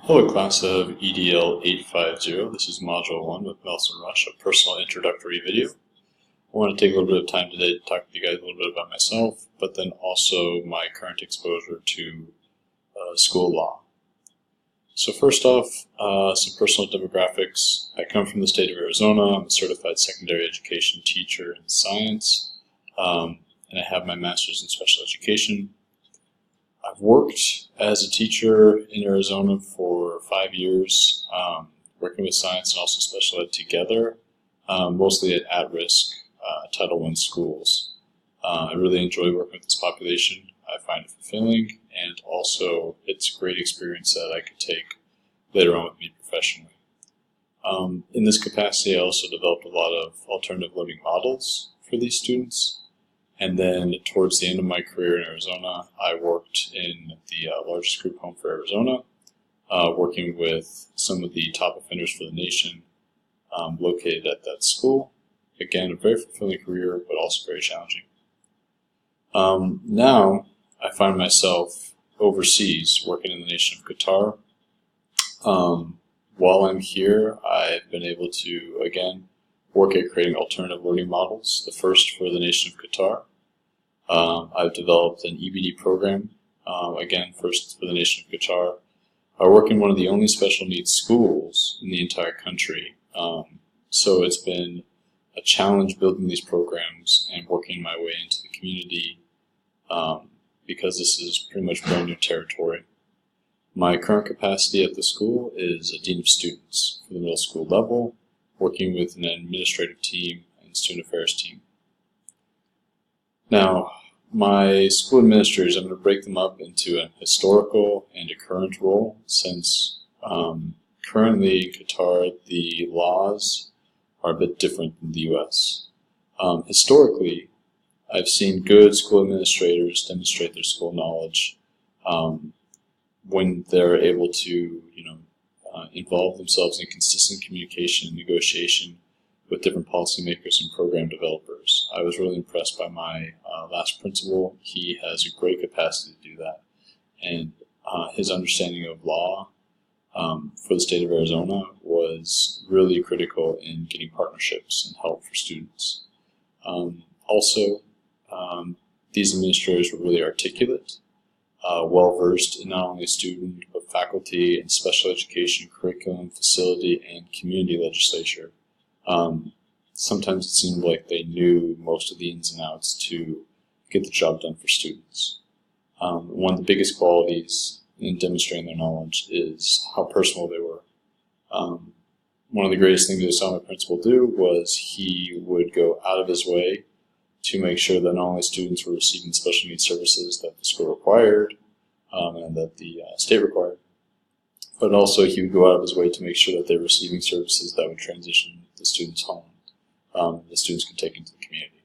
Hello, class of EDL 850. This is Module 1 with Nelson Rush, a personal introductory video. I want to take a little bit of time today to talk to you guys a little bit about myself, but then also my current exposure to school law. So first off, some personal demographics. I come from the state of Arizona. I'm a certified secondary education teacher in science, and I have my master's in special education. I've worked as a teacher in Arizona for 5 years, working with science and also special ed together, mostly at-risk Title I schools. I really enjoy working with this population. I find it fulfilling, and also it's a great experience that I could take later on with me professionally. In this capacity, I also developed a lot of alternative learning models for these students. And then towards the end of my career in Arizona, I worked in the largest group home for Arizona, working with some of the top offenders for the nation located at that school. Again, a very fulfilling career, but also very challenging. Now, I find myself overseas working in the nation of Qatar. While I'm here, I've been able to, again, work at creating alternative learning models, the first for the nation of Qatar. I've developed an EBD program, again, first for the nation of Qatar. I work in one of the only special needs schools in the entire country. So it's been a challenge building these programs and working my way into the community because this is pretty much brand new territory. My current capacity at the school is a dean of students for the middle school level, working with an administrative team and student affairs team. Now, my school administrators, I'm going to break them up into a historical and a current role, since currently in Qatar the laws are a bit different than the U.S. Historically, I've seen good school administrators demonstrate their school knowledge when they're able to, involve themselves in consistent communication and negotiation with different policymakers and program developers. I was really impressed by my last principal. He has a great capacity to do that, and his understanding of law for the state of Arizona was really critical in getting partnerships and help for students. These administrators were really articulate, well-versed in not only student but faculty and special education, curriculum, facility, and community legislature. Sometimes it seemed like they knew most of the ins and outs to get the job done for students. One of the biggest qualities in demonstrating their knowledge is how personal they were. One of the greatest things I saw my principal do was he would go out of his way to make sure that not only students were receiving special needs services that the school required and that the state required, but also he would go out of his way to make sure that they were receiving services that would transition the students home, the students could take into the community.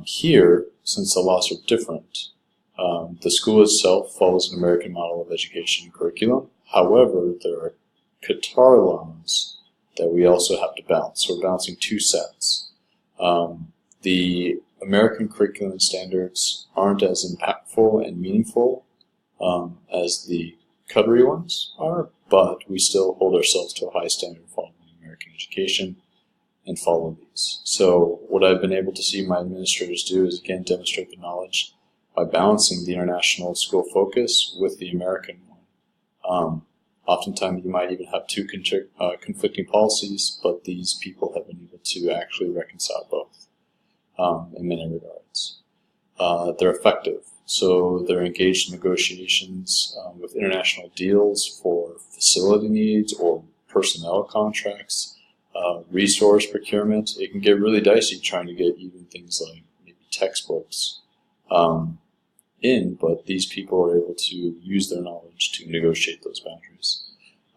Here, since the laws are different, the school itself follows an American model of education and curriculum. However, there are Qatar laws that we also have to balance. So we're balancing two sets. The American curriculum standards aren't as impactful and meaningful as the Qatari ones are, but we still hold ourselves to a high standard following American education and follow these. So what I've been able to see my administrators do is, again, demonstrate the knowledge by balancing the international school focus with the American one. Oftentimes you might even have two conflicting policies, but these people have been able to actually reconcile both in many regards. They're effective. So they're engaged in negotiations with international deals for facility needs or personnel contracts, resource procurement. It can get really dicey trying to get even things like maybe textbooks in, but these people are able to use their knowledge to negotiate those boundaries.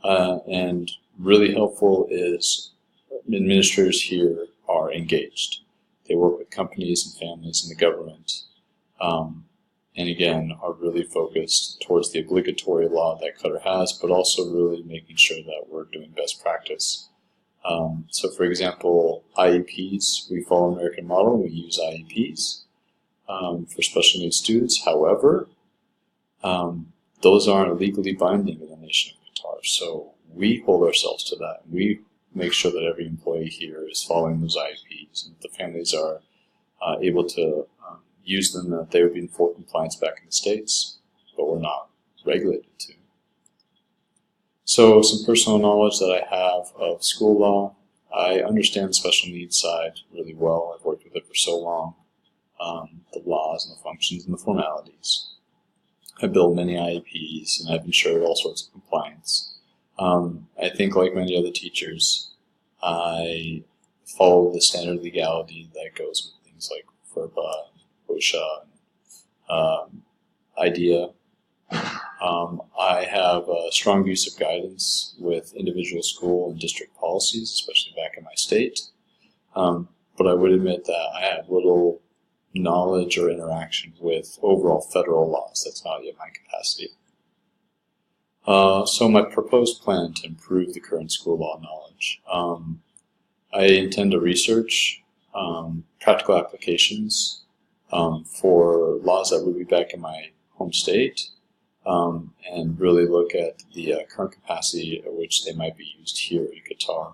And really helpful is administrators here are engaged. They work with companies and families and the government. And again, are really focused towards the obligatory law that Qatar has, but also really making sure that we're doing best practice. So for example, IEPs, we follow American model, we use IEPs for special needs students. However, those aren't legally binding in the nation of Qatar. So we hold ourselves to that. We make sure that every employee here is following those IEPs, and the families are able to use them, that they would be in full compliance back in the States, but we're not regulated to. So some personal knowledge that I have of school law. I understand the special needs side really well. I've worked with it for so long. The laws and the functions and the formalities. I built many IEPs and I've ensured all sorts of compliance. I think like many other teachers, I follow the standard legality that goes with things like FERPA, OSHA, IDEA. I have a strong use of guidance with individual school and district policies, especially back in my state. But I would admit that I have little knowledge or interaction with overall federal laws. That's not yet my capacity. So my proposed plan to improve the current school law knowledge. I intend to research practical applications for laws that would be back in my home state, and really look at the current capacity at which they might be used here in Qatar.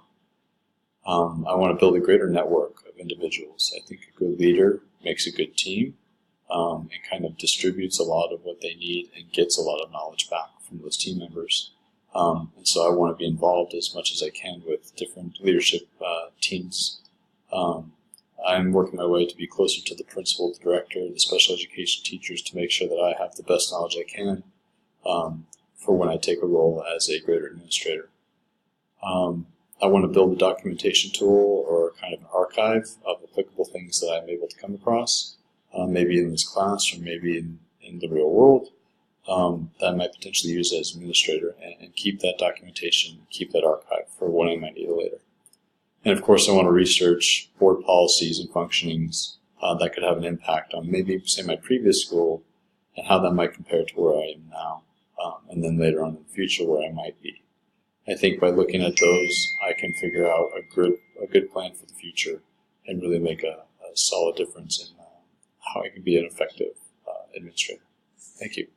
I want to build a greater network of individuals. I think a good leader makes a good team, and kind of distributes a lot of what they need and gets a lot of knowledge back from those team members. And so I want to be involved as much as I can with different leadership teams. I'm working my way to be closer to the principal, the director, the special education teachers to make sure that I have the best knowledge I can for when I take a role as a grader administrator. I want to build a documentation tool or kind of an archive of applicable things that I'm able to come across, maybe in this class or maybe in the real world, that I might potentially use as administrator, and keep that documentation, keep that archive for when I might need it later. And of course I want to research board policies and functionings that could have an impact on maybe, say, my previous school and how that might compare to where I am now, and then later on in the future where I might be. I think by looking at those, I can figure out a good plan for the future and really make a solid difference in how I can be an effective administrator. Thank you.